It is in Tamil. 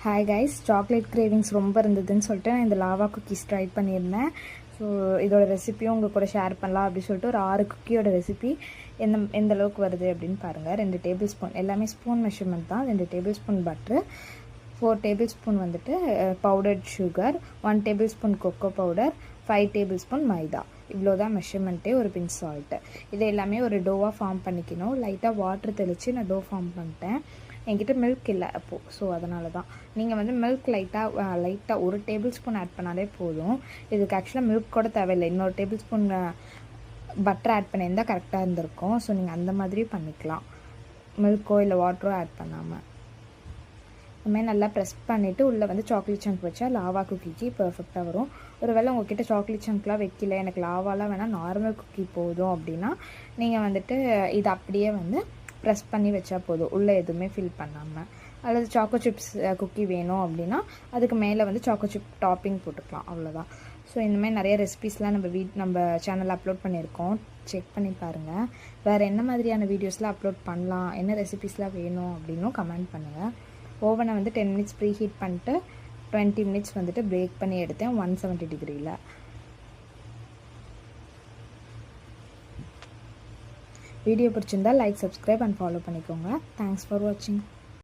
ஹாய் கைஸ், சாக்லேட் கிரேவிங்ஸ் ரொம்ப இருந்ததுன்னு சொல்லிட்டு நான் இந்த லாவா குக்கீஸ் ட்ரை பண்ணியிருந்தேன். ஸோ இதோட ரெசிப்பியும் உங்கள் கூட ஷேர் பண்ணலாம் அப்படின்னு சொல்லிட்டு ஒரு 6 குக்கியோட ரெசிபி எந்த அளவுக்கு வருது அப்படின்னு பாருங்கள். 2 டேபிள் ஸ்பூன், எல்லாமே ஸ்பூன் மெஷர்மெண்ட் தான். 2 tablespoon butter, 4 tablespoon வந்துட்டு powdered sugar, 1 tablespoon cocoa powder, 5 tablespoon maida. இவ்வளோ தான் மெஷர்மெண்ட்டே. ஒரு பிஞ்ச் சால்ட்டு. இதை எல்லாமே ஒரு டோவாக ஃபார்ம் பண்ணிக்கணும். லைட்டாக வாட்டர் தெளித்து நான் டோ ஃபார்ம் பண்ணிட்டேன். என்கிட்ட மில்க் இல்லை அப்போது, ஸோ அதனால தான். நீங்கள் வந்து மில்க் லைட்டாக 1 டேபிள் ஸ்பூன் ஆட் பண்ணாலே போதும். இதுக்கு ஆக்சுவலாக மில்க் கூட தேவையில்லை. இன்னொரு டேபிள் ஸ்பூன் பட்டர் ஆட் பண்ணியிருந்தால் கரெக்டாக இருந்திருக்கும். ஸோ நீங்கள் அந்த மாதிரி பண்ணிக்கலாம், மில்க்கோ இல்லை வாட்டரோ ஆட் பண்ணாமல். இதுமாதிரி நல்லா ப்ரெஸ் பண்ணிவிட்டு உள்ளே வந்து சாக்லேட் சங்க் வச்சா லாவா குக்கிக்கு பர்ஃபெக்டாக வரும். ஒரு வேளை உங்கள்கிட்ட சாக்லேட் சங்க்லாம் வைக்கல, எனக்கு லாவாலாம் வேணால் நார்மல் குக்கி போதும் அப்படின்னா நீங்கள் வந்துட்டு இதை அப்படியே வந்து ப்ரெஸ் பண்ணி வச்சா போதும், உள்ளே எதுவுமே ஃபில் பண்ணாமல். அல்லது சாக்கோ சிப்ஸ் குக்கி வேணும் அப்படின்னா அதுக்கு மேலே வந்து சாக்கோ சிப் டாப்பிங் போட்டுக்கலாம், அவ்வளோதான். ஸோ இந்தமாதிரி நிறைய ரெசிபீஸ்லாம் நம்ம சேனலில் அப்லோட் பண்ணியிருக்கோம், செக் பண்ணி பாருங்கள். வேறு என்ன மாதிரியான வீடியோஸ்லாம் அப்லோட் பண்ணலாம், என்ன ரெசிபீஸ்லாம் வேணும் அப்படின்னும் கமெண்ட் பண்ணுங்கள். ஓவனை வந்து 10 மினிட்ஸ் ப்ரீ ஹீட் பண்ணிட்டு 20 மினிட்ஸ் வந்துட்டு பிரேக் பண்ணி எடுத்தேன் 170 டிகிரியில். வீடியோ பிடிச்சிருந்தால் லைக், சப்ஸ்கிரைப் அண்ட் ஃபாலோ பண்ணிக்கோங்க. தேங்க்ஸ் ஃபார் வாட்சிங்.